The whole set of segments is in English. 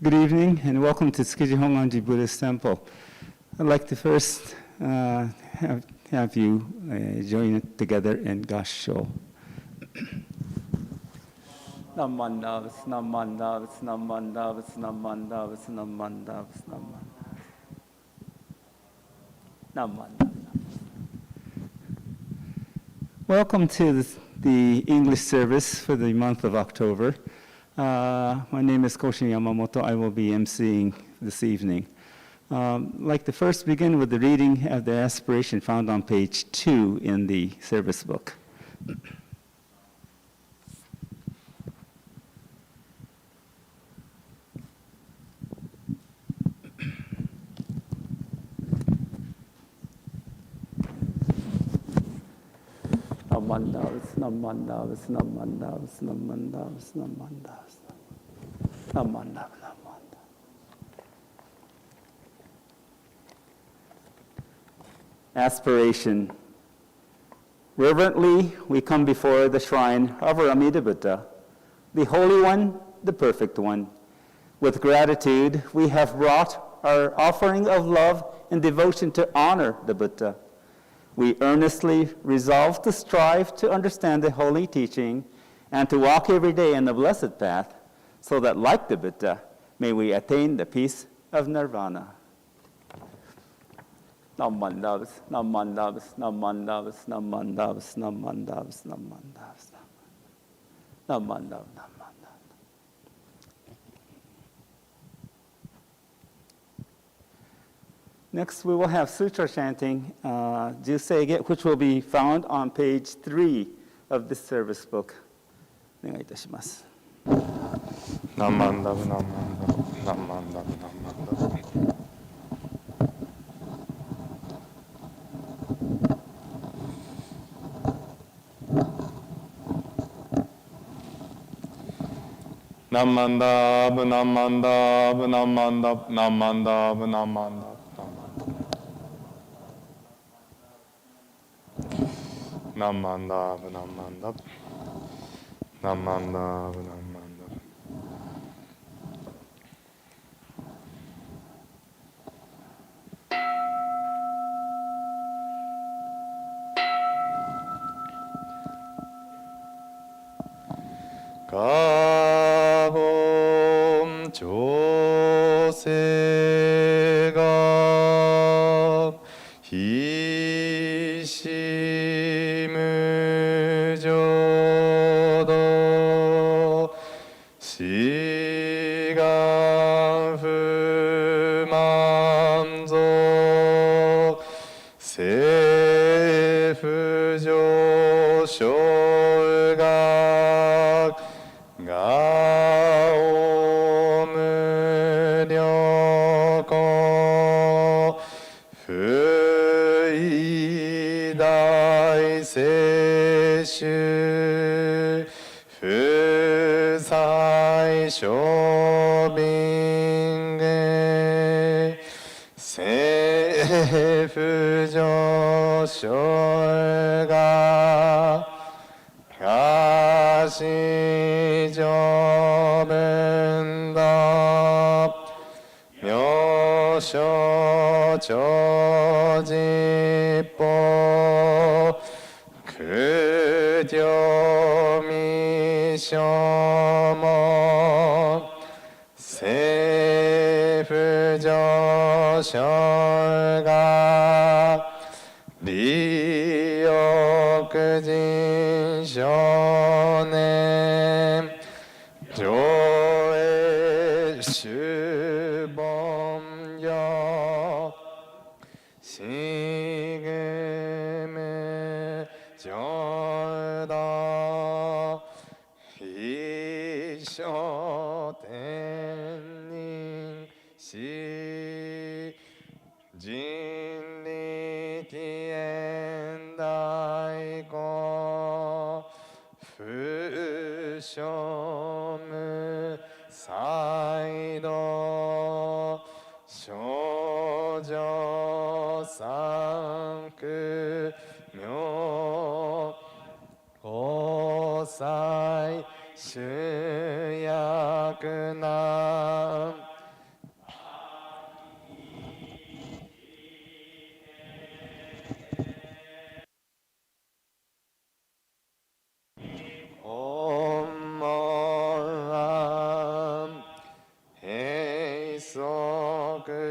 Good evening and welcome to Tsukiji Hongwanji Buddhist Temple. I'd like to first have you join it together in Gassho. Namandavas, namandavas, namandavas, namandavas, namandavas, namandavas. Welcome to the English service for the month of October. My name is Koshin Yamamoto. I will be emceeing this evening. I'd like to first begin with the reading of the aspiration found on page 2 in the service book. Namandavas, namandavas, namandavas, namandavas, namandavas, namandavas, namandavas. Aspiration. Reverently, we come before the shrine of our Amida Buddha, the Holy One, the Perfect One. With gratitude, we have brought our offering of love and devotion to honor the Buddha. We earnestly resolve to strive to understand the holy teaching and to walk every day in the blessed path, so that, like the Buddha, may we attain the peace of nirvana. Namandavas, namandavas, namandavas, namandavas, namandavas, namandavas, namandavas, namandavas. Next, we will have sutra chanting, Jusei, which will be found on page 3 of this service book. お願いいたします。Namandav, namandav, namandav, namandav. Namandav, namandav, namandav, namandav, namandav. Namandav, namandav, namandav, namandav. Gabom jose ga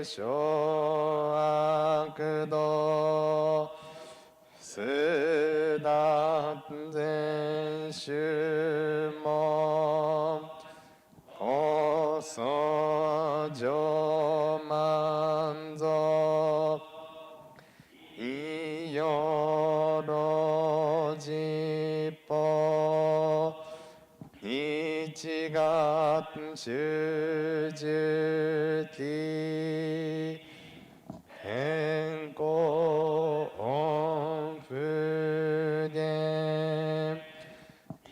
小悪道四段全宗門放送上満足いよろじぽ一月修十期変更音不言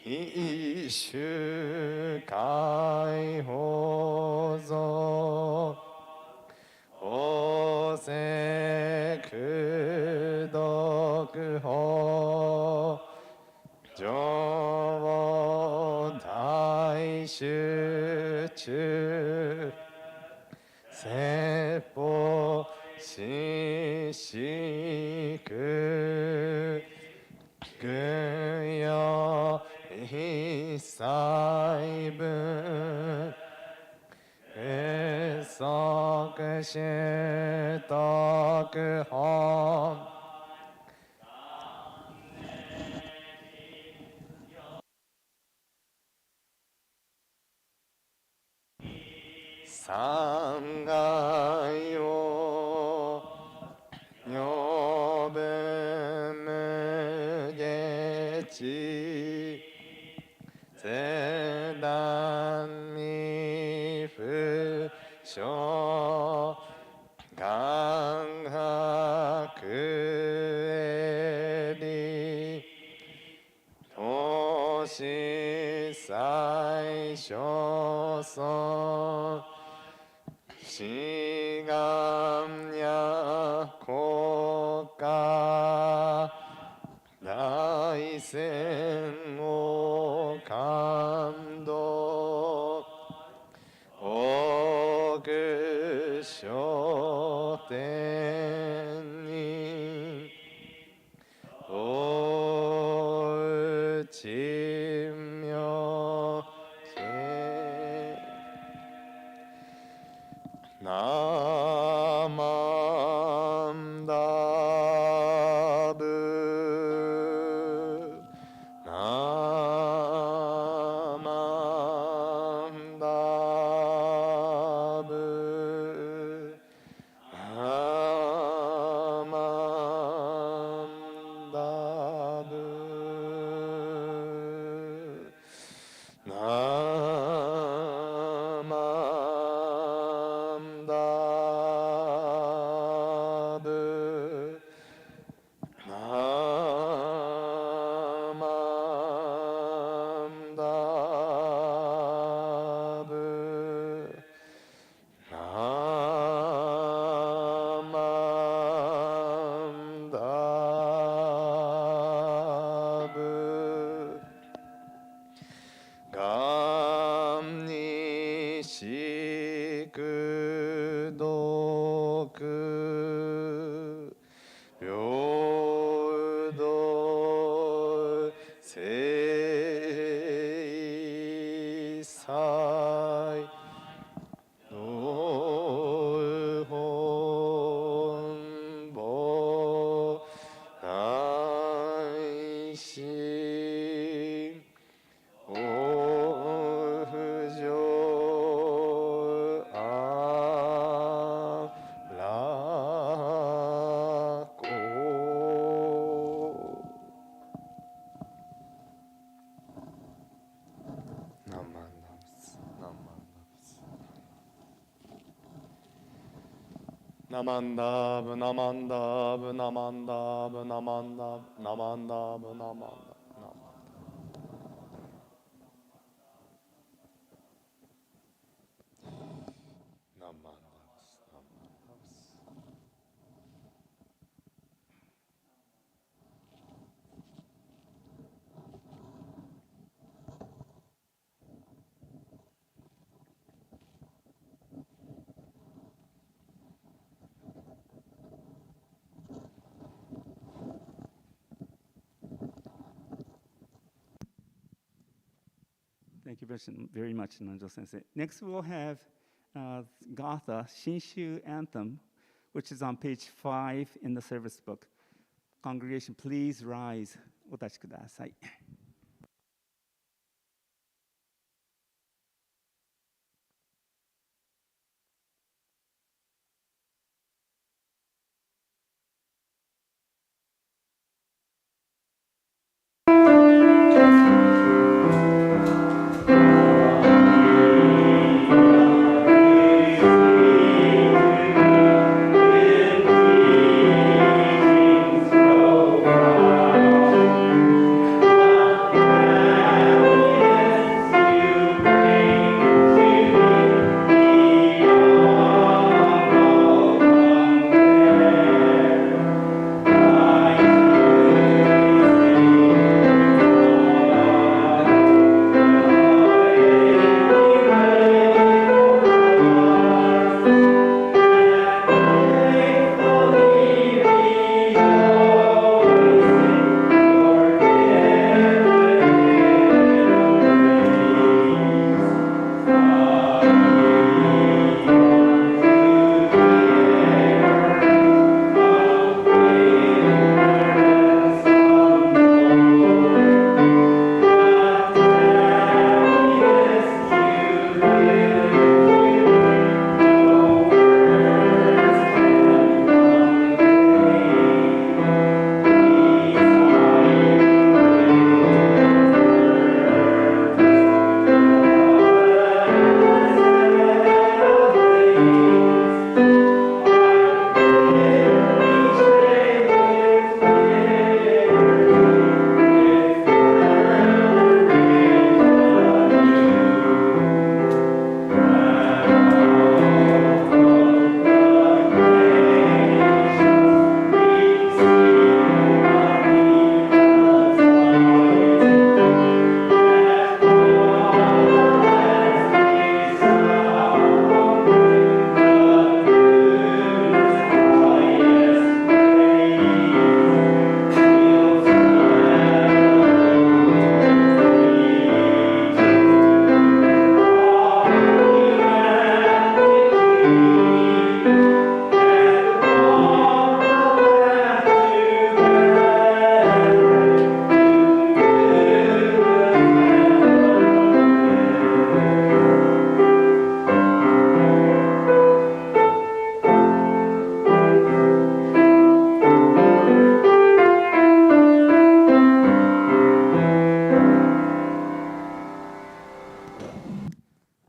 一種解放像法世苦読法上大集中説法ししく軍用一切分不足習得本三害を女分無下地世断未不詳願白営利投資最小尊志願や国家大戦を感動大具書店に大内妙見ナマンダブナマンダブナマンダブナマンダブナマンダブナマンダブ願にしく読平等正祭道本母内心大不浄あらこ何万ダブス何万ダブスナマンダブナマンダブナマンダブナマンダブナマンダブナマンダブナマンダナマンダブスナマンダブスThank you very much, Nanjo Sensei. Next, we'll have Gatha Shinshu Anthem, which is on page 5 in the service book. Congregation, please rise. お立ちください。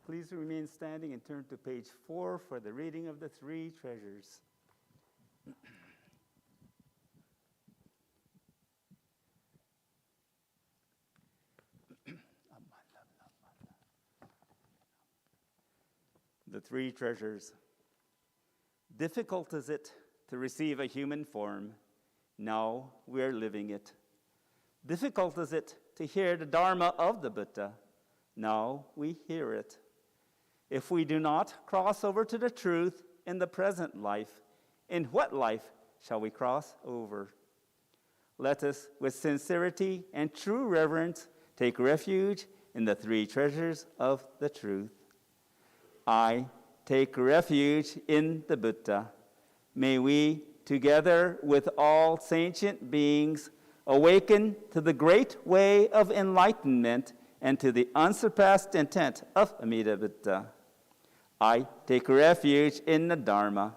Please remain standing and turn to page 4 for the reading of the three treasures. The three treasures. Difficult is it to receive a human form. Now we are living it. Difficult is it to hear the Dharma of the Buddha. Now we hear it. If we do not cross over to the truth in the present life, in what life shall we cross over? Let us, with sincerity and true reverence, take refuge in the three treasures of the truth. I take refuge in the Buddha. May we, together with all sentient beings, awaken to the great way of enlightenment and to the unsurpassed intent of Amida Buddha. I take refuge in the Dharma.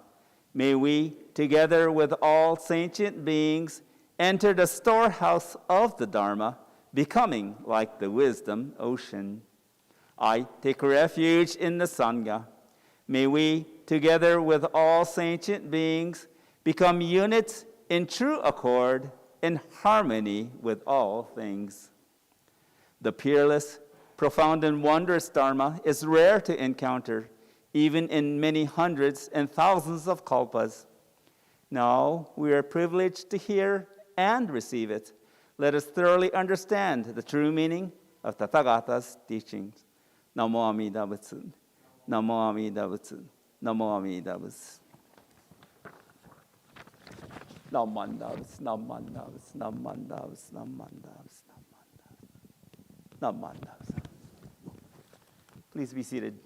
May we, together with all sentient beings, enter the storehouse of the Dharma, becoming like the wisdom ocean. I take refuge in the Sangha. May we, together with all sentient beings, become units in true accord, in harmony with all things. The peerless, profound, and wondrous Dharma is rare to encounter, even in many hundreds and thousands of kalpas. Now we are privileged to hear and receive it. Let us thoroughly understand the true meaning of Tathagata's teachings. Namo Amida Butsu. Namo Amida Butsu. Namo Amida Butsu. Namandavs, namandavs, namandavs, namandavs, namandavs. Please be seated.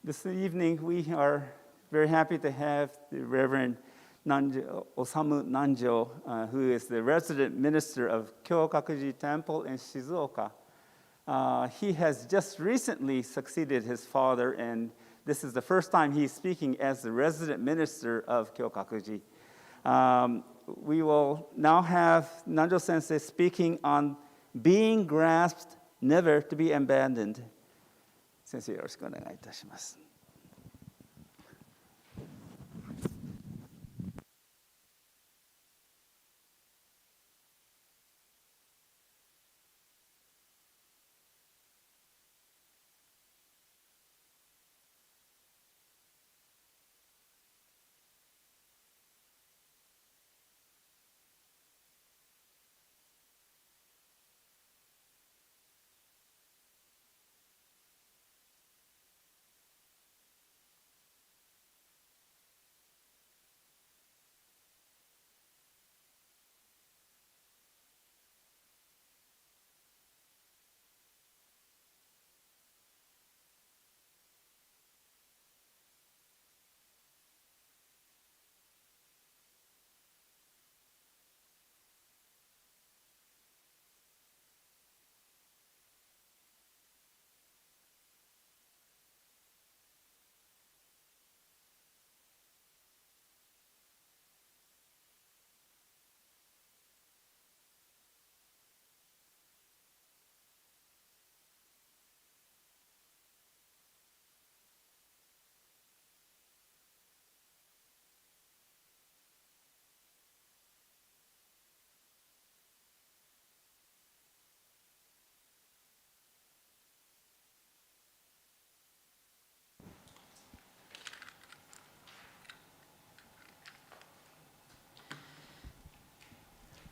This evening, we are very happy to have the Reverend NANJO Osamu, who is the resident minister of Kyogakuji Temple in Shizuoka. He has just recently succeeded his father, and this is the first time he's speaking as the resident minister of Kyogakuji. We will now have Nanjo Sensei speaking on being grasped, never to be abandoned. 先生、よろしくお願いいたします。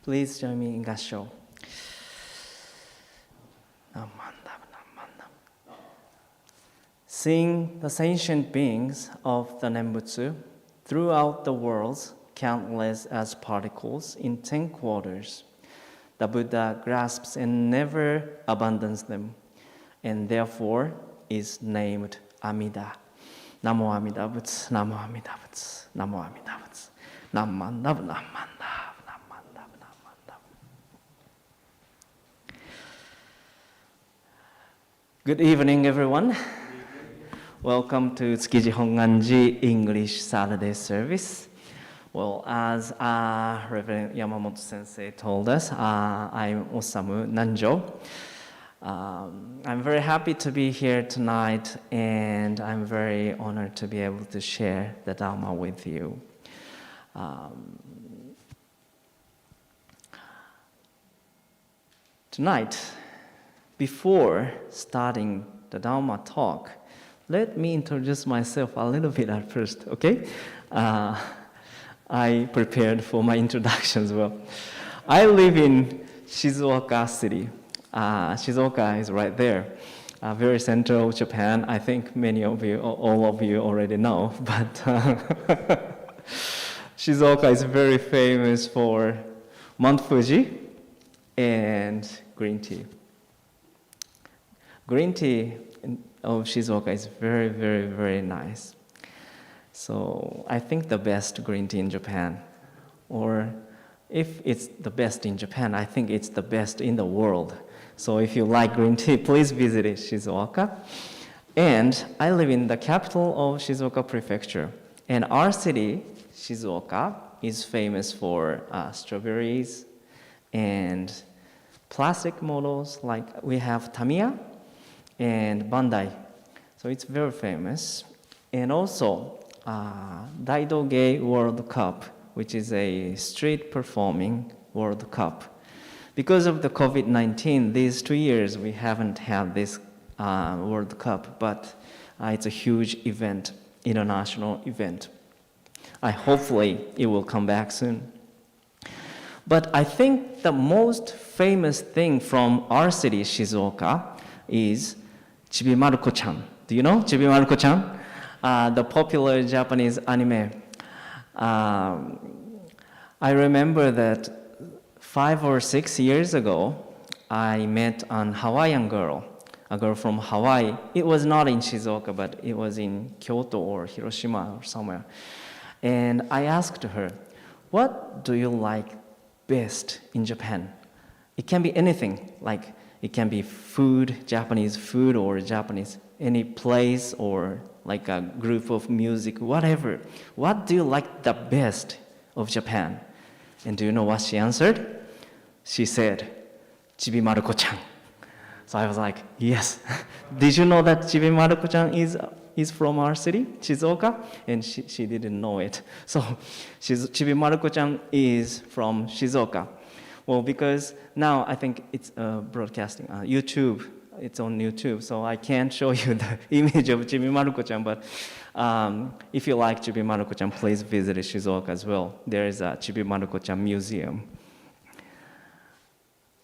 Please join me in Gassho. Seeing the sentient beings of the Nembutsu throughout the world, countless as particles in 10 quarters, the Buddha grasps and never abandons them, and therefore is named Amida. Namo Amida Butsu, Namo Amida Butsu, Namo Amida Butsu, Namandav, Namandav. Good evening, everyone. Welcome to Tsukiji Hongwanji English Saturday service. Well, as Reverend Yamamoto Sensei told us, I'm Osamu Nanjo. I'm very happy to be here tonight, and I'm very honored to be able to share the Dharma with you. Tonight, before starting the Dharma talk, let me introduce myself a little bit at first, okay? I prepared for my introduction as well. I live in Shizuoka city. Shizuoka is right there, very central Japan. I think many of you, all of you already know, but Shizuoka is very famous for Mount Fuji and green tea. Green tea of Shizuoka is very, very, very nice. So I think the best green tea in Japan, or if it's the best in Japan, I think it's the best in the world. So if you like green tea, please visit Shizuoka. And I live in the capital of Shizuoka Prefecture. And our city, Shizuoka, is famous for strawberries and plastic models, like we have Tamiya and Bandai. So it's very famous. And also, Daidoge World Cup, which is a street performing World Cup. Because of the COVID-19, these 2 years we haven't had this World Cup, but it's a huge event, international event. Hopefully it will come back soon. But I think the most famous thing from our city, Shizuoka, is Chibimaruko-chan. Do you know Chibimaruko-chan? The popular Japanese anime. I remember that 5 or 6 years ago, I met an Hawaiian girl. a girl from Hawaii. It was not in Shizuoka, but it was in Kyoto or Hiroshima or somewhere. And I asked her, what do you like best in Japan? It can be anything, like it can be food, Japanese food, or Japanese, any place, or like a group of music, whatever. What do you like the best of Japan? And do you know what she answered? She said, Chibi Maruko-chan. So I was like, yes. Did you know that Chibi Maruko-chan is from our city, Shizuoka? And she didn't know it. So Chibi Maruko-chan is from Shizuoka. Well, because now I think it's broadcasting, YouTube, it's on YouTube, so I can't show you the image of Chibi Maruko-chan, but if you like Chibi Maruko-chan, please visit Shizuoka as well. There is a Chibi Maruko-chan museum.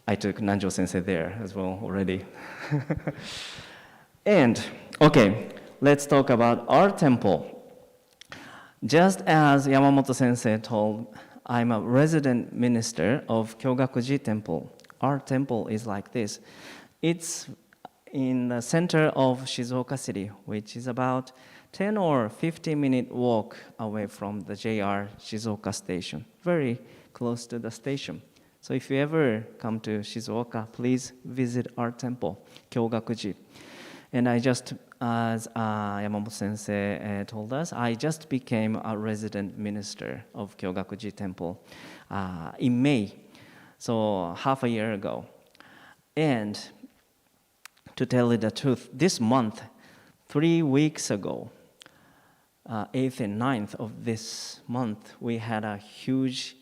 I took Nanjo Sensei there as well already. And, okay, let's talk about our temple. Just as Yamamoto Sensei told, I'm a resident minister of Kyogakuji Temple. Our temple is like this. It's in the center of Shizuoka City, which is about 10 or 15-minute walk away from the JR Shizuoka station, very close to the station. So if you ever come to Shizuoka, please visit our temple, Kyogakuji. And I just, as Yamamoto Sensei told us, I just became a resident minister of Kyogakuji Temple in May, so half a year ago. And to tell you the truth, this month, 3 weeks ago, 8th and 9th of this month, we had a huge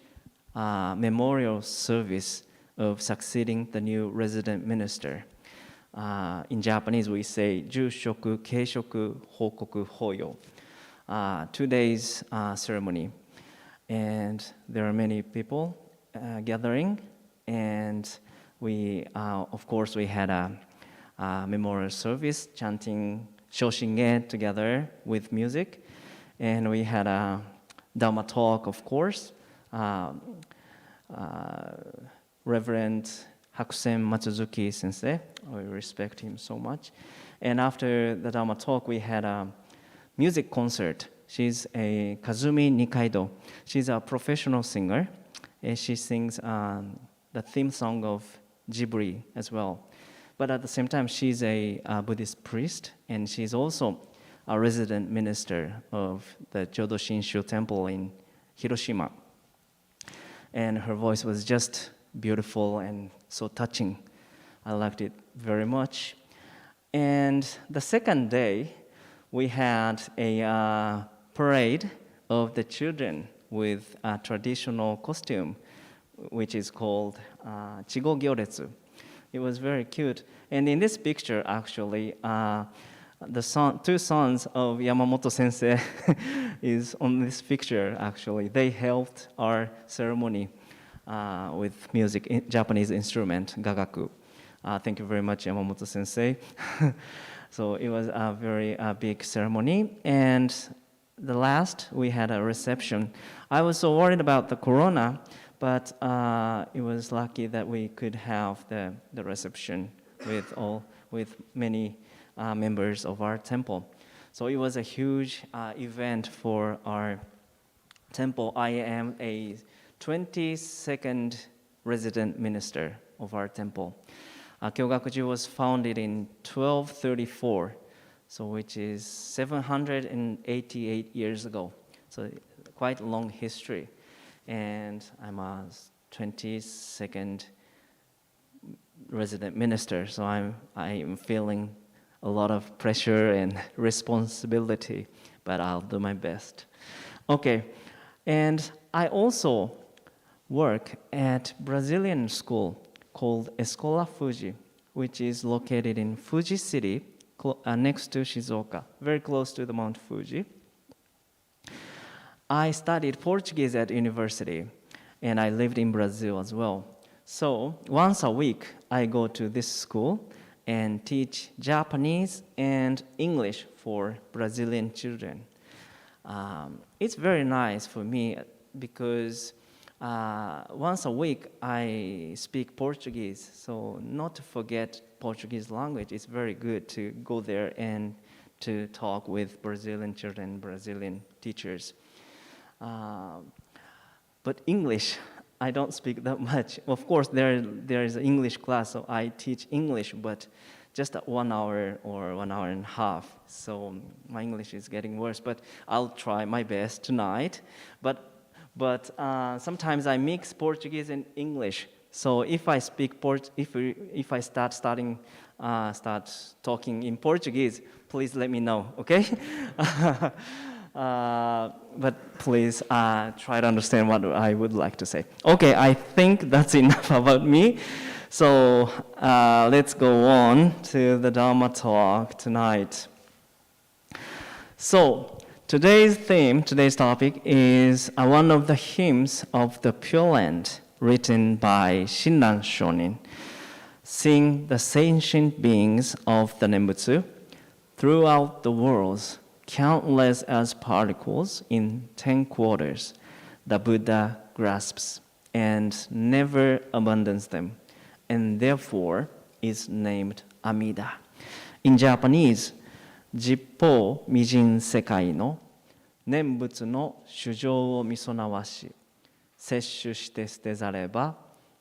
memorial service of succeeding the new resident minister. In Japanese, we say, Jushoku, Keishoku, Hokoku, Hoyo. 2 days ceremony. And there are many people gathering. And we, of course, we had a memorial service, chanting Shoshinge together with music. And we had a Dharma talk, of course. Reverend Hakusen Matsuzuki Sensei, we respect him so much. And after the Dharma talk, we had a music concert. She's a Kazumi Nikaido. She's a professional singer, and she sings the theme song of Ghibli as well. But at the same time, she's a Buddhist priest, and she's also a resident minister of the Chodo Shinshu Temple in Hiroshima. And her voice was just beautiful and so touching. I liked it very much. And the second day, we had a parade of the children with a traditional costume, which is called Chigo Gyoretsu. It was very cute. And in this picture, actually, the two sons of Yamamoto Sensei is on this picture, actually. They helped our ceremony with music, Japanese instrument, gagaku. Thank you very much, Yamamoto Sensei. So it was a very big ceremony. And the last, we had a reception. I was so worried about the corona, but it was lucky that we could have the reception with many members of our temple. So it was a huge event for our temple. I am a 22nd resident minister of our temple. Kyogakuji was founded in 1234, so which is 788 years ago. So quite a long history. And I'm a 22nd resident minister, so I am feeling a lot of pressure and responsibility, but I'll do my best. Okay, and I also work at Brazilian school called Escola Fuji, which is located in Fuji City, next to Shizuoka, very close to the Mount Fuji. I studied Portuguese at university, and I lived in Brazil as well. So once a week, I go to this school and teach Japanese and English for Brazilian children. It's very nice for me because once a week I speak Portuguese, so not to forget Portuguese language, it's very good to go there and to talk with Brazilian children, Brazilian teachers. But English, I don't speak that much. Of course, there is an English class, so I teach English, but just 1 hour or 1 hour and a half. So my English is getting worse, but I'll try my best tonight. But sometimes I mix Portuguese and English. So if I speak if I start talking in Portuguese, please let me know, okay? But please try to understand what I would like to say. Okay, I think that's enough about me. So let's go on to the Dharma talk tonight. So today's topic is one of the hymns of the Pure Land, written by Shinran Shonin, sing the sentient beings of the Nembutsu throughout the worlds, countless as particles in 10 quarters, the Buddha grasps and never abandons them, and therefore is named Amida. In Japanese, 十方未尽世界の念仏の主情をみそなわし、摂取して捨てざれば、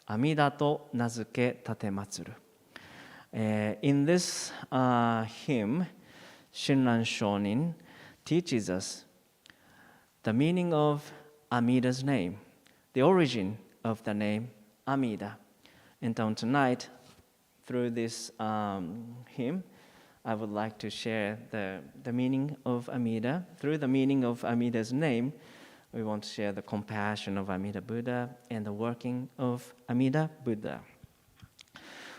阿弥陀と名付け立て祭る。In this hymn, Shinran Shonin teaches us the meaning of Amida's name, the origin of the name Amida. And tonight, through this hymn, I would like to share the meaning of Amida. Through the meaning of Amida's name, we want to share the compassion of Amida Buddha and the working of Amida Buddha.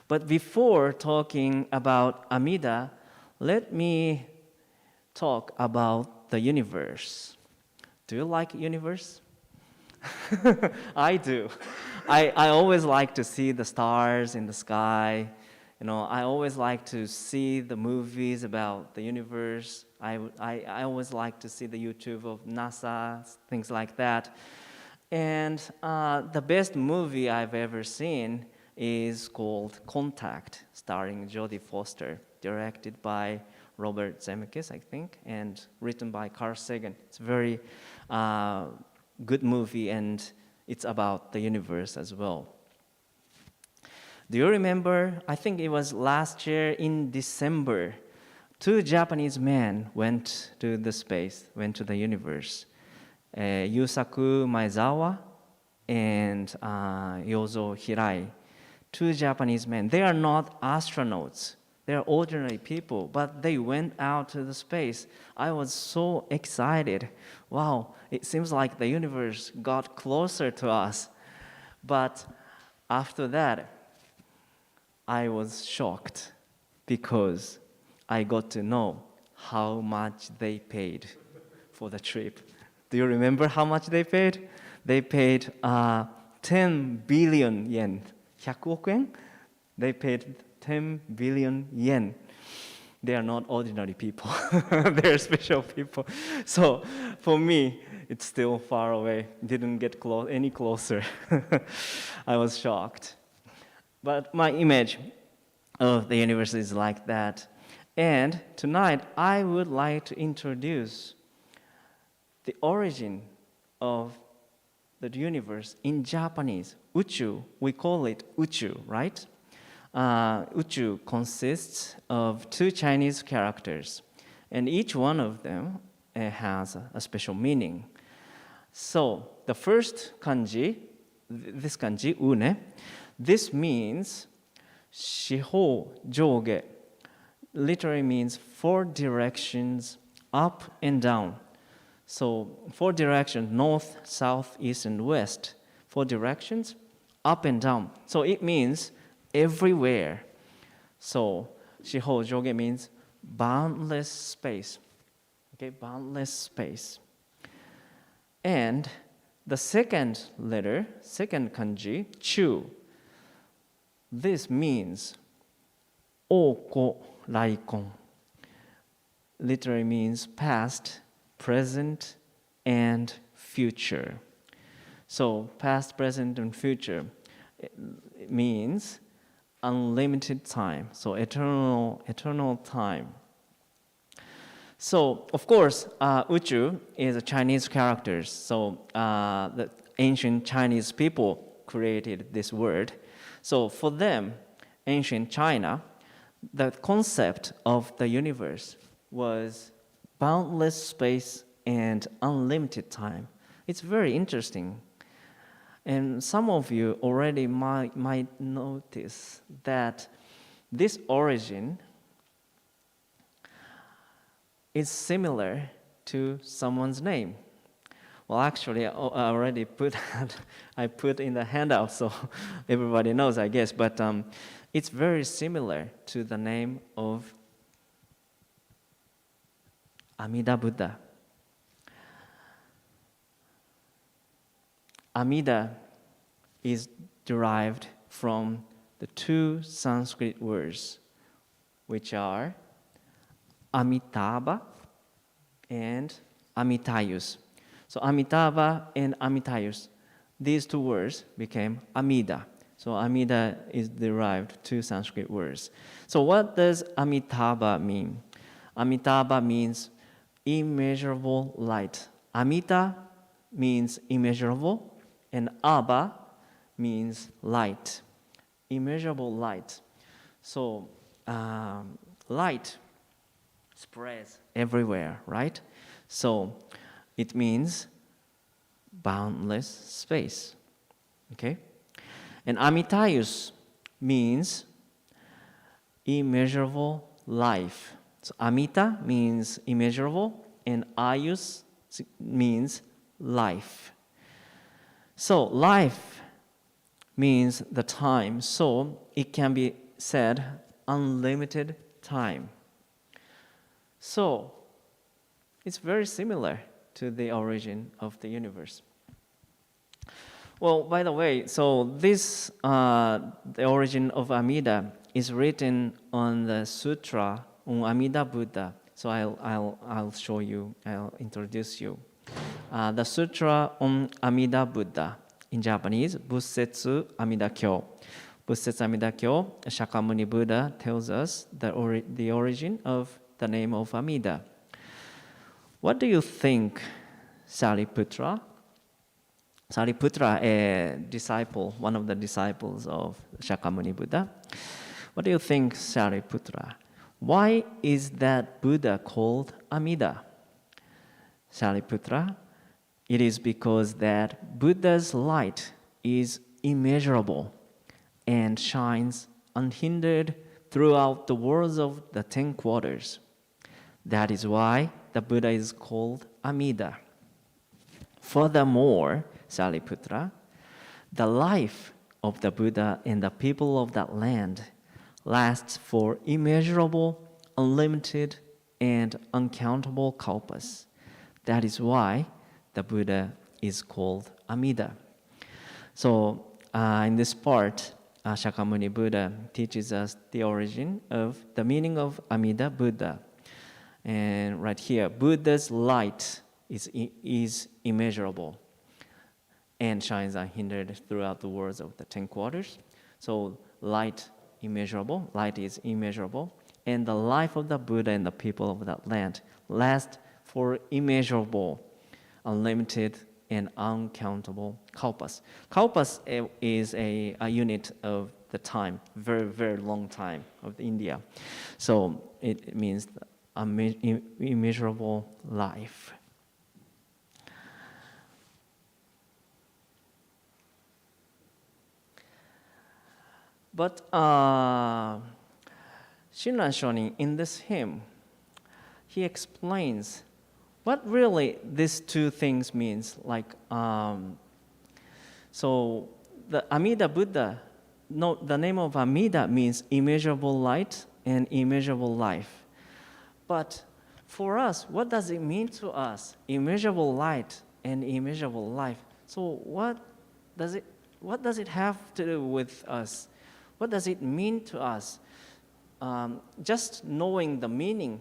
But before talking about Amida, let me talk about the universe. Do you like universe? I do. I always like to see the stars in the sky. You know, I always like to see the movies about the universe. I always like to see the YouTube of NASA, things like that. And the best movie I've ever seen is called Contact, starring Jodie Foster, directed by Robert Zemeckis, I think, and written by Carl Sagan. It's a very good movie, and it's about the universe as well. Do you remember, I think it was last year in December, 2 Japanese men went to the space, went to the universe. Yusaku Maezawa and Yozo Hirai, 2 Japanese men. They are not astronauts. They are ordinary people, but they went out to the space. I was so excited. Wow, it seems like the universe got closer to us. But after that, I was shocked because I got to know how much they paid for the trip. Do you remember how much they paid? They paid 10 billion yen. 100億円? They paid 10 billion yen. They are not ordinary people. They are special people. So for me, it's still far away. Didn't get any closer. I was shocked. But my image of the universe is like that. And tonight, I would like to introduce the origin of the universe in Japanese. Uchu, we call it Uchu, right? Uchu consists of 2 Chinese characters, and each one of them has a special meaning. So the first kanji, this kanji, une, this means Shiho Joge, literally means 4 directions, up and down. So 4 directions, north, south, east, and west. 4 directions, up and down. So it means everywhere. So Shiho Joge means boundless space. Okay, boundless space. And the second letter, second kanji, chu. This means oko raikon. Literally means past, present, and future. So past, present, and future, it means unlimited time, so eternal time. So, of course, Uchu is a Chinese character. So, the ancient Chinese people created this word. So, for them, ancient China, the concept of the universe was boundless space and unlimited time. It's very interesting. And some of you already might notice that this origin is similar to someone's name. Well, actually, I already put in the handout, so everybody knows, I guess. But it's very similar to the name of Amida Buddha. Amida is derived from the two Sanskrit words, which are Amitabha and Amitayus. So Amitabha and Amitayus, these two words became Amida. So Amida is derived two Sanskrit words. So what does Amitabha mean? Amitabha means immeasurable light. Amita means immeasurable, and Abha means light, immeasurable light. So light spreads everywhere, right? So it means boundless space, okay? And Amitayus means immeasurable life. So Amita means immeasurable, and Ayus means life. So life means the time, so it can be said unlimited time. So it's very similar to the origin of the universe. Well, by the way, so this, the origin of Amida is written on the sutra on Amida Buddha. So I'll show you, I'll introduce you. The sutra on Amida Buddha, in Japanese, Bussetsu Amida Kyo. Bussetsu Amida Kyo, Shakyamuni Buddha tells us the origin of the name of Amida. What do you think, Sariputra? Sariputra, a disciple, one of the disciples of Shakyamuni Buddha. What do you think, Sariputra? Why is that Buddha called Amida? Sariputra, it is because that Buddha's light is immeasurable and shines unhindered throughout the worlds of the 10 quarters. That is why the Buddha is called Amida. Furthermore, Sariputra, the life of the Buddha and the people of that land lasts for immeasurable, unlimited, and uncountable kalpas. That is why the Buddha is called Amida. So in this part, Shakyamuni Buddha teaches us the origin of the meaning of Amida Buddha. And right here, Buddha's light is immeasurable and shines unhindered throughout the worlds of the 10 quarters. So light is immeasurable, and the life of the Buddha and the people of that land lasts for immeasurable, unlimited, and uncountable kalpas. Kalpas is a unit of the time, very, very long time of India. So it means immeasurable life. But Shinran Shonin, in this hymn, he explains what really these two things means. Like, so the Amida Buddha, no, the name of Amida means immeasurable light and immeasurable life. But for us, what does it mean to us? Immeasurable light and immeasurable life. So what does it have to do with us? What does it mean to us? Just knowing the meaning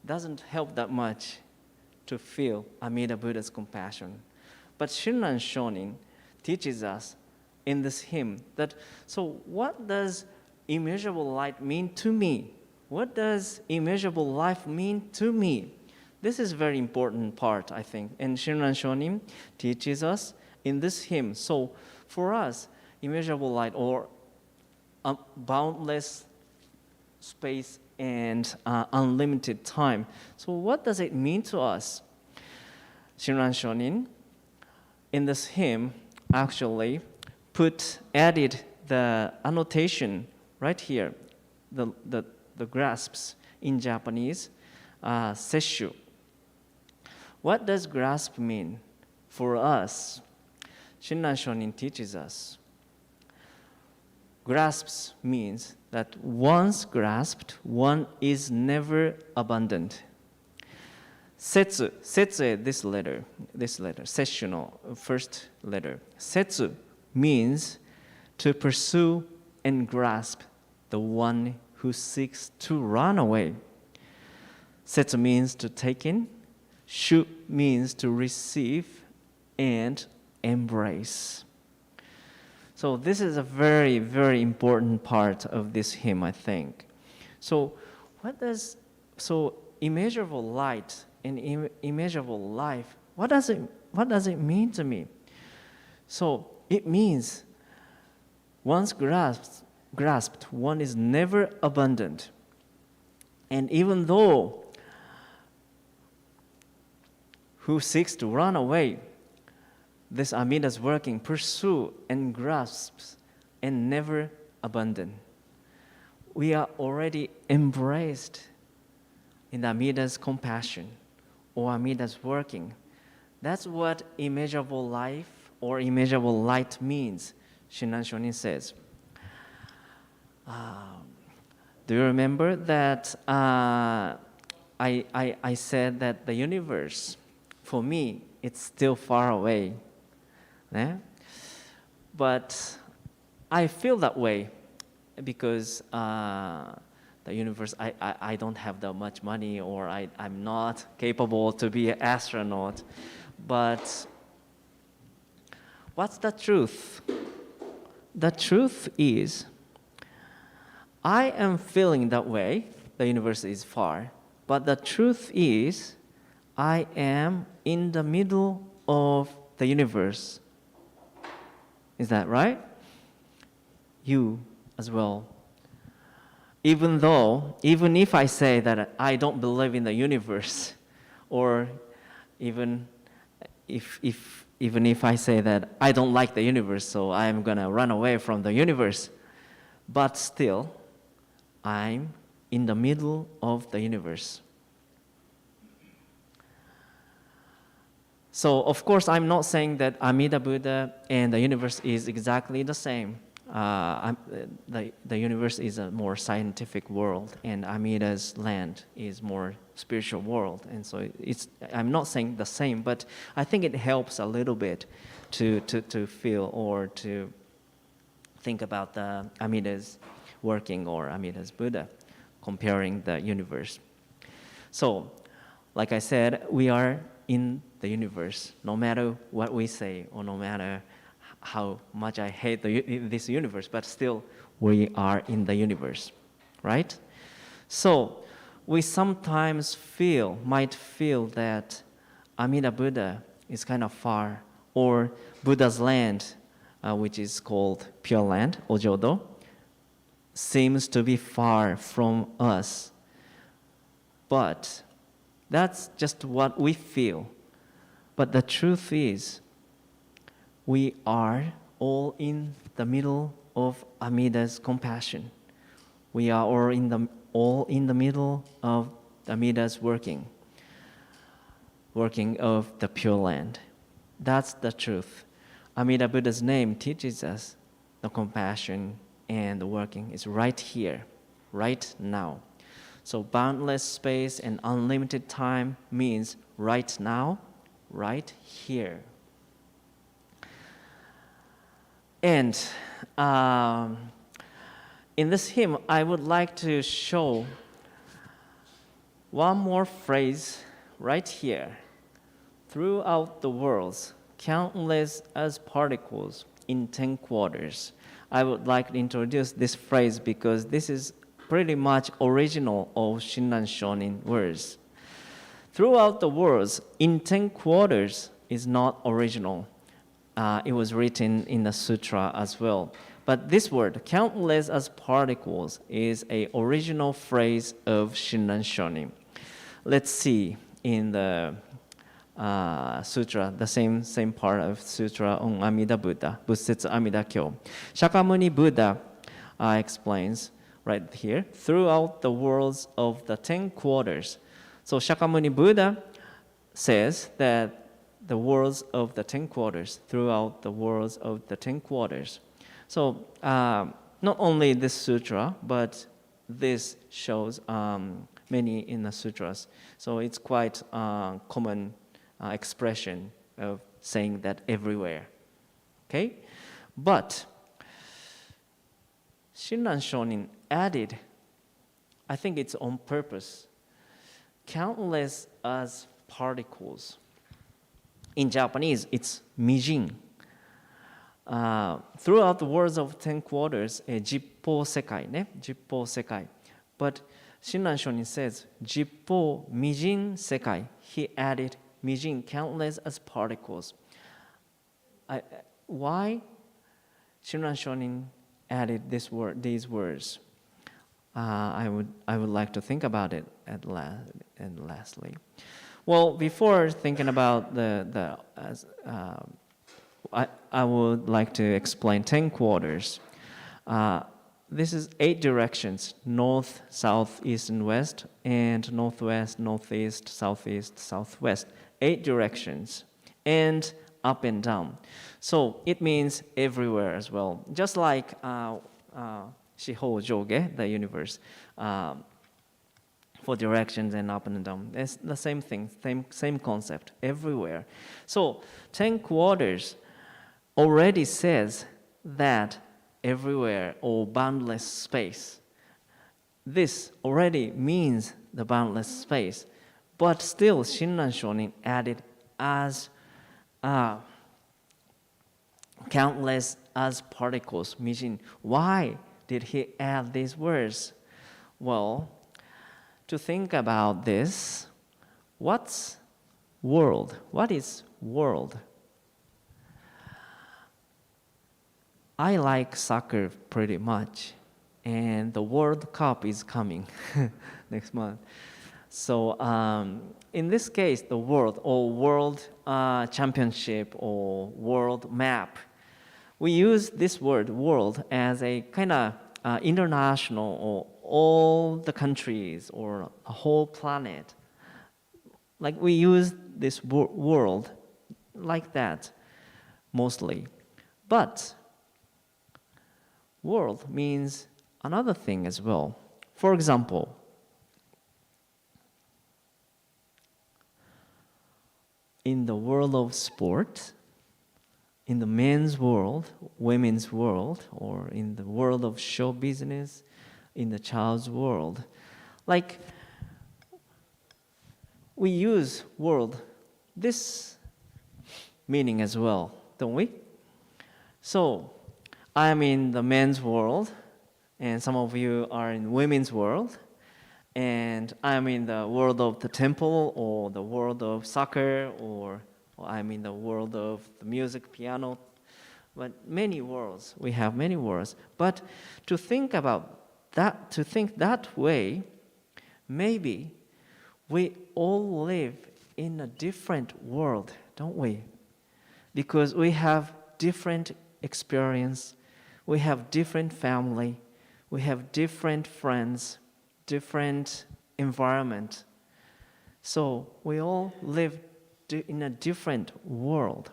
doesn't help that much to feel Amida Buddha's compassion. But Shinran Shonin teaches us in this hymn. So what does immeasurable light mean to me? What does immeasurable life mean to me? This is a very important part, I think. And Shinran Shonin teaches us in this hymn. So for us, immeasurable light or boundless space and unlimited time. So what does it mean to us? Shinran Shonin, in this hymn, actually added the annotation right here, the grasps in Japanese, sesshu. What does grasp mean for us? Shinran Shonin teaches us. Grasps means that once grasped, one is never abandoned. Setsu, this letter, sesshu no first letter. Setsu means to pursue and grasp the one who seeks to run away. Setsu means to take in. Shu means to receive and embrace. So this is a very, very important part of this hymn, I think. So immeasurable light and immeasurable life, what does it mean to me? So it means once grasped, one is never abandoned. And even though who seeks to run away, this Amida's working, pursue and grasps and never abandon. We are already embraced in the Amida's compassion or Amida's working. That's what immeasurable life or immeasurable light means, Shinran Shonin says. Do you remember that I said that the universe, for me, it's still far away. Yeah? But I feel that way because the universe, I don't have that much money or I'm not capable to be an astronaut. But what's the truth? The truth is, I am feeling that way, the universe is far, but the truth is, I am in the middle of the universe. Is that right? You as well. Even if I say that I don't believe in the universe, or even if I say that I don't like the universe, so I'm gonna run away from the universe, but still, I'm in the middle of the universe. So, of course, I'm not saying that Amida Buddha and the universe is exactly the same. The universe is a more scientific world, and Amida's land is more spiritual world. And so I'm not saying the same, but I think it helps a little bit to feel or to think about the Amida's working or Amida's Buddha, comparing the universe. So, like I said, we are in the universe, no matter what we say or no matter how much I hate this universe, but still we are in the universe, right? So we sometimes might feel that Amida Buddha is kind of far, or Buddha's land, which is called Pure Land, Ojodo, seems to be far from us. But that's just what we feel. But the truth is, we are all in the middle of Amida's compassion. We are all in the middle of Amida's working of the Pure Land. That's the truth. Amida Buddha's name teaches us the compassion and the working is right here, right now. So boundless space and unlimited time means right now, right here. And in this hymn, I would like to show one more phrase right here. Throughout the worlds, countless as particles, in 10 quarters. I would like to introduce this phrase because this is pretty much original of Shinran Shonin words. Throughout the words, in 10 quarters is not original. It was written in the sutra as well. But this word, countless as particles, is an original phrase of Shinran Shonin. Let's see in the sutra, the same part of sutra on Amida Buddha, Bussetsu Amida Kyo. Shakyamuni Buddha explains right here, throughout the worlds of the 10 quarters. So Shakyamuni Buddha says that the worlds of the 10 quarters, throughout the worlds of the 10 quarters. So not only this sutra, but this shows many in the sutras. So it's quite a common expression of saying that everywhere. Okay? But Shinran Shonin added, I think it's on purpose, countless as particles. In Japanese, it's mijin. Throughout the words of 10 quarters, jippo sekai, ne? Jippo sekai. But Shinran Shonin says, jippo mijin sekai. He added mijin, countless as particles. Why Shinran Shonin added these words? I would like to think about it and lastly. Well, before thinking about I would like to explain 10 quarters. This is 8 directions: north, south, east, and west, and northwest, northeast, southeast, southwest. 8 directions, and up and down. So it means everywhere as well. Just like Shihou Joge, the universe, for directions and up and down. It's the same thing, same concept, everywhere. So 10 quarters already says that everywhere or boundless space. This already means the boundless space. But still, Shinran Shonin added as countless as particles. Meaning, why did he add these words? Well, to think about this, what's world? What is world? I like soccer pretty much, and the World Cup is coming next month. So in this case, the world or world championship or world map, we use this word world as a kind of international or all the countries or a whole planet. Like we use this world like that mostly. But world means another thing as well. For example, in the world of sport, in the men's world, women's world, or in the world of show business, in the child's world, like we use world, this meaning as well, don't we? So I am in the men's world, and some of you are in women's world, and I am in the world of the temple or the world of soccer, or I'm in the world of the music, piano, but many worlds. We have many worlds. But to think about that, to think that way, maybe we all live in a different world, don't we? Because we have different experience, we have different family, we have different friends, different environment. So we all live in a different world.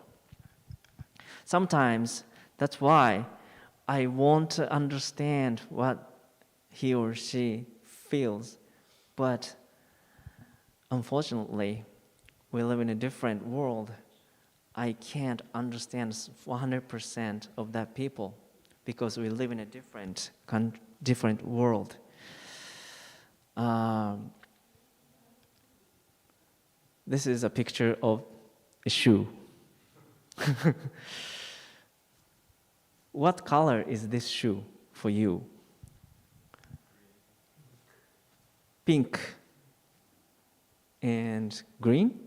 Sometimes that's why I want to understand what he or she feels, but unfortunately, we live in a different world. I can't understand 100% of that people because we live in a different world. This is a picture of a shoe. What color is this shoe for you? Pink and green?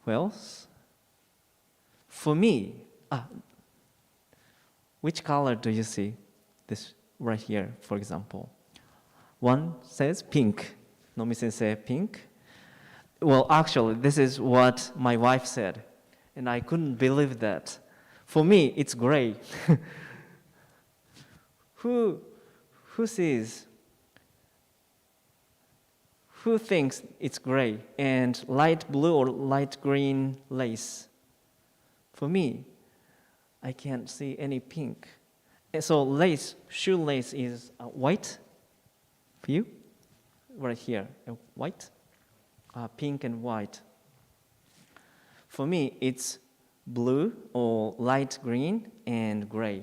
Who else? For me, which color do you see? This right here, for example. One says pink. Nomi-sensei, pink. Well, actually, this is what my wife said, and I couldn't believe that. For me, it's gray. Who sees? Who thinks it's gray and light blue or light green lace? For me, I can't see any pink. So shoelace is white for you, right here, white, pink and white. For me, it's blue or light green and gray.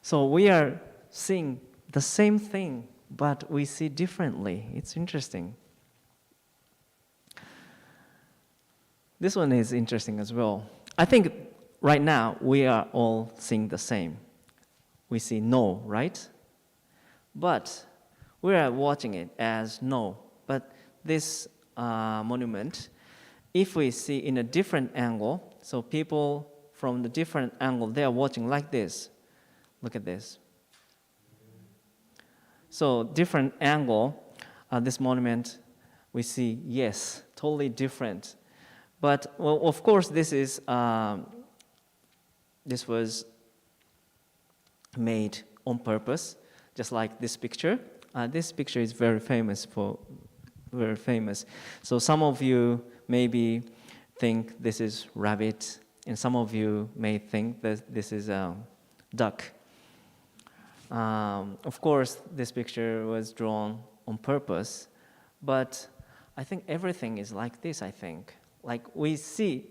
So we are seeing the same thing, but we see differently. It's interesting. This one is interesting as well. I think right now we are all seeing the same. We see no, right? But we are watching it as no. But this monument, if we see in a different angle, so people from the different angle, they are watching like this. Look at this. So different angle, this monument, we see yes, totally different. But well, of course, this was made on purpose, just like this picture. This picture is very famous. So some of you maybe think this is rabbit, and some of you may think that this is a duck. Of course, this picture was drawn on purpose, but I think everything is like this, I think. Like we think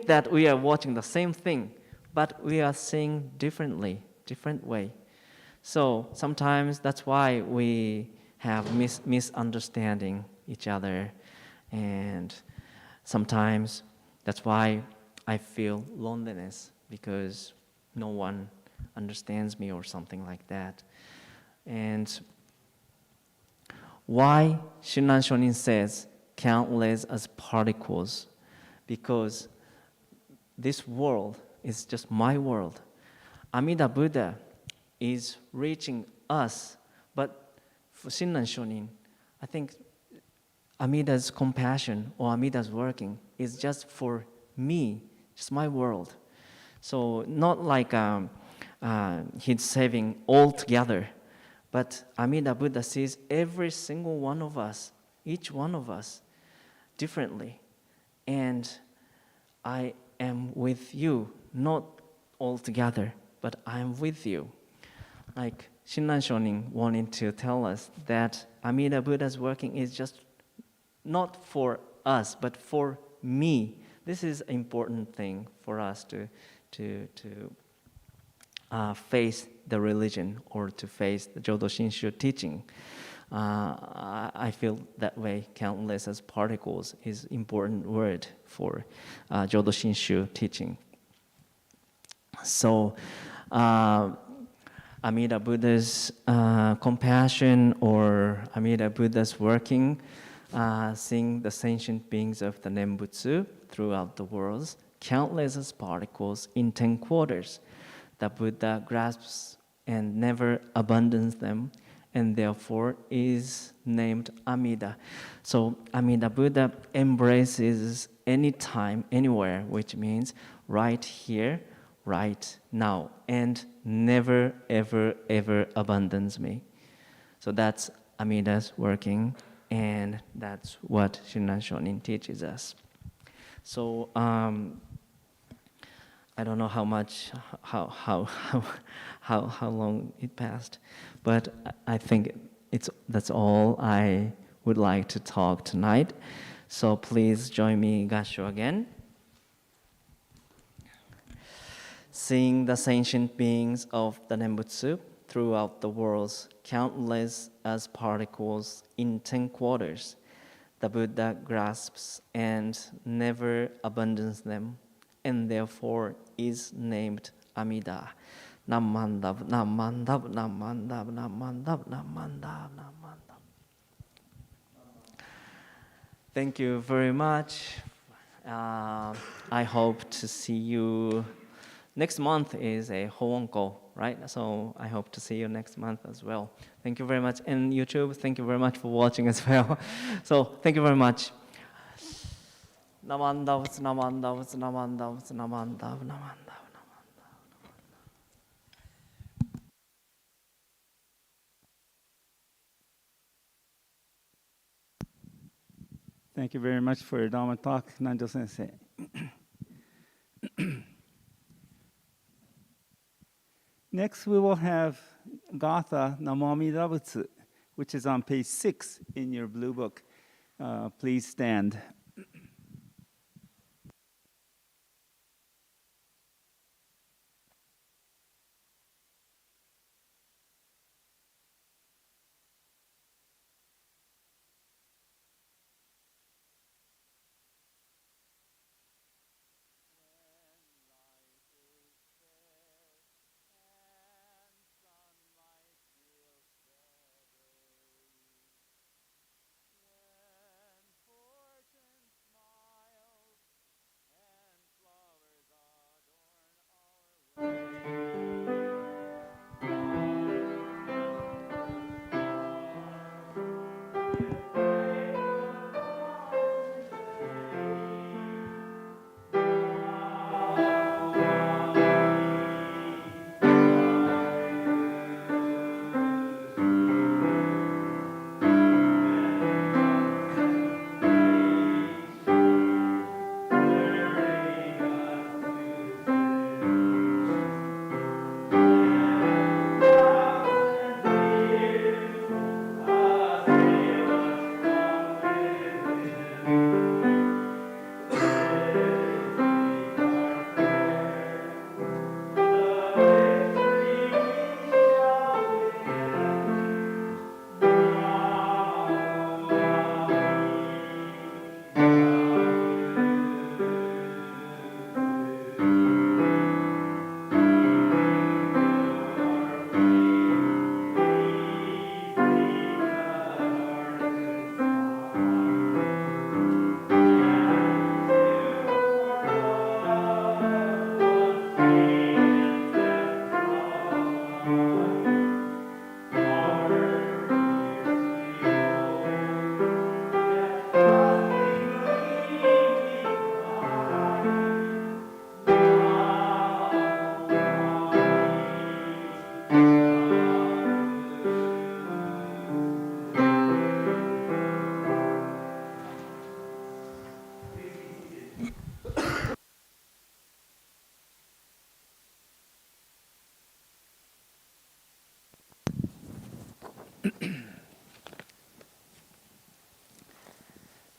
that we are watching the same thing, but we are seeing different way. So sometimes that's why we have misunderstanding each other, and sometimes that's why I feel loneliness, because no one understands me or something like that. And why Shinran Shonin says countless as particles? Because this world is just my world. Amida Buddha is reaching us, but for Shinran Shonin, I think Amida's compassion or Amida's working is just for me, just my world. So not like he's saving all together, but Amida Buddha sees every single one of us, each one of us, differently. And I am with you, not all together, but I am with you. Like Shinran Shonin wanting to tell us that Amida Buddha's working is just not for us, but for me. This is an important thing for us to face the religion or to face the Jodo Shinshu teaching. I feel that way. Countless as particles is important word for Jodo Shinshu teaching. So Amida Buddha's compassion or Amida Buddha's working, seeing the sentient beings of the Nembutsu throughout the world, countless as particles in 10 quarters. The Buddha grasps and never abandons them, and therefore is named Amida. So Amida Buddha embraces anytime, anywhere, which means right here, right now, and never, ever, ever abandons me. So that's Amida's working, and that's what Shinran Shonin teaches us. So I don't know how long it passed, but I think that's all I would like to talk tonight. So please join me, Gassho, again. Seeing the sentient beings of the Nembutsu throughout the world, countless as particles in 10 quarters, the Buddha grasps and never abandons them, and therefore is named Amida. Namandab, namandab, namandab, namandab, namandab, namandab. Thank you very much. I hope to see you. Next month is a Hoonko, right? So I hope to see you next month as well. Thank you very much. And YouTube, thank you very much for watching as well. So thank you very much. Namandab, namandab, namandab, namandab, namandab. Thank you very much for your Dharma talk, Nanjo Sensei. Next, we will have Gatha Namo Amida Butsu, which is on page 6 in your blue book. Please stand.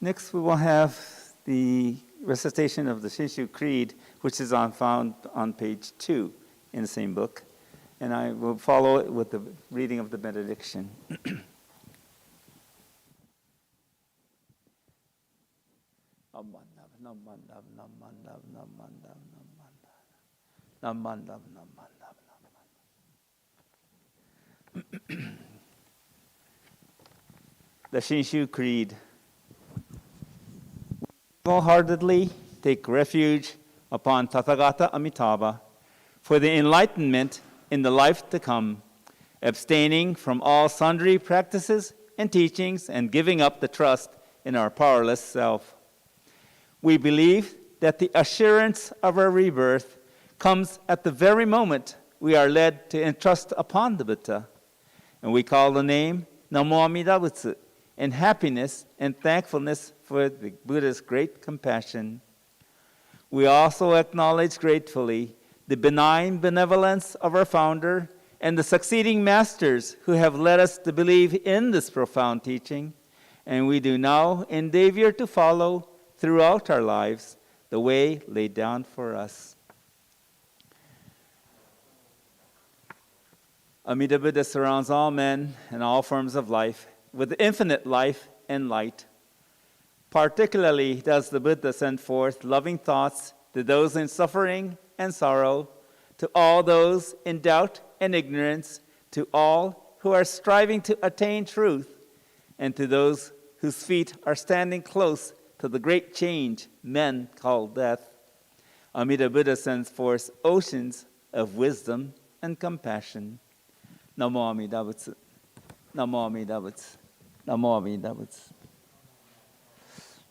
Next, we will have the recitation of the Shinshu Creed, which is found on page 2 in the same book. And I will follow it with the reading of the benediction. The Shinshu Creed. Wholeheartedly take refuge upon Tathagata Amitabha for the enlightenment in the life to come, abstaining from all sundry practices and teachings and giving up the trust in our powerless self. We believe that the assurance of our rebirth comes at the very moment we are led to entrust upon the Buddha, and we call the name Namo Amida Butsu, in happiness and thankfulness for the Buddha's great compassion. We also acknowledge gratefully the benign benevolence of our founder and the succeeding masters who have led us to believe in this profound teaching, and we do now endeavor to follow throughout our lives the way laid down for us. Amida Buddha surrounds all men and all forms of life with infinite life and light. Particularly does the Buddha send forth loving thoughts to those in suffering and sorrow, to all those in doubt and ignorance, to all who are striving to attain truth, and to those whose feet are standing close to the great change men call death. Amida Buddha sends forth oceans of wisdom and compassion. Namo Amida Butsu. Namo Amida Butsu. Namo Amida Butsu.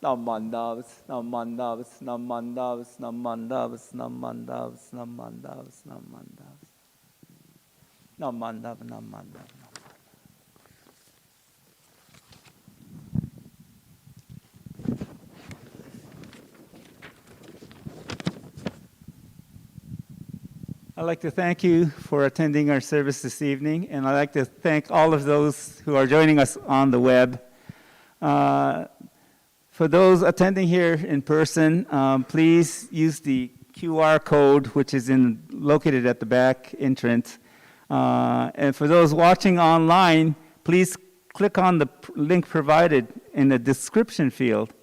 Namandavs, namandavs, namandavs, namandavs, namandavs, namandavs, namandavs. Namandav, namandav, I'd like to thank you for attending our service this evening, and I'd like to thank all of those who are joining us on the web. For those attending here in person, please use the QR code, which is located at the back entrance. And for those watching online, please click on the link provided in the description field.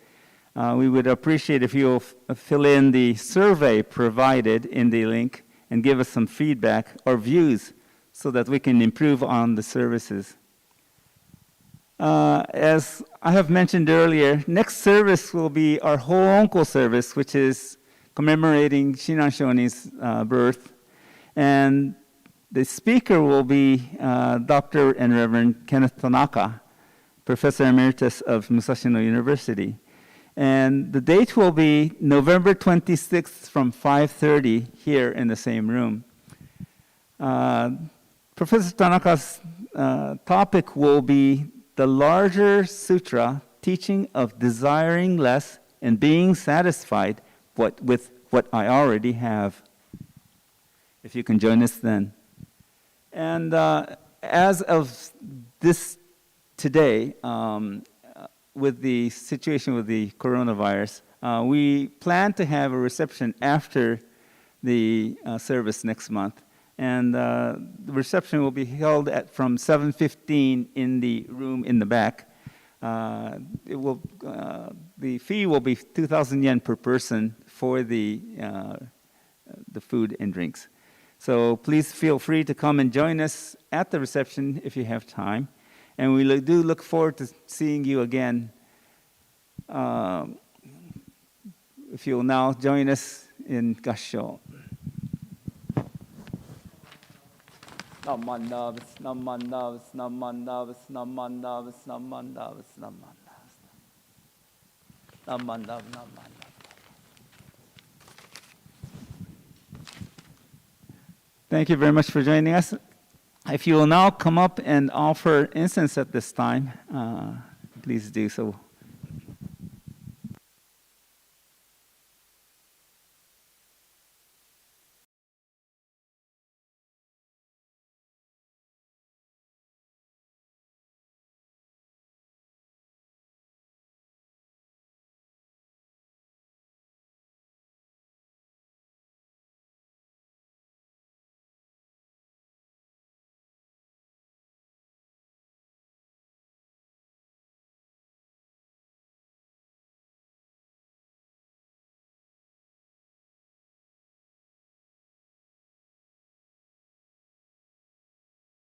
We would appreciate if you'll fill in the survey provided in the link and give us some feedback or views so that we can improve on the services. As I have mentioned earlier, next service will be our Hoonko service, which is commemorating Shinan Shonin's birth. And the speaker will be Dr. and Reverend Kenneth Tanaka, Professor Emeritus of Musashino University. And the date will be November 26th from 5:30 here in the same room. Professor Tanaka's topic will be the larger sutra, teaching of desiring less and being satisfied with what I already have. If you can join us then. And as of this today, with the situation with the coronavirus, we plan to have a reception after the service next month. And the reception will be held from 7:15 in the room in the back. The fee will be 2,000 yen per person for the food and drinks. So please feel free to come and join us at the reception if you have time. And we do look forward to seeing you again. If you will now join us in Gassho. Namandavs, namandavs, namandavs, namandavs, namandavs, namandavs. Namandav, namandav. Thank you very much for joining us. If you will now come up and offer incense at this time, please do so.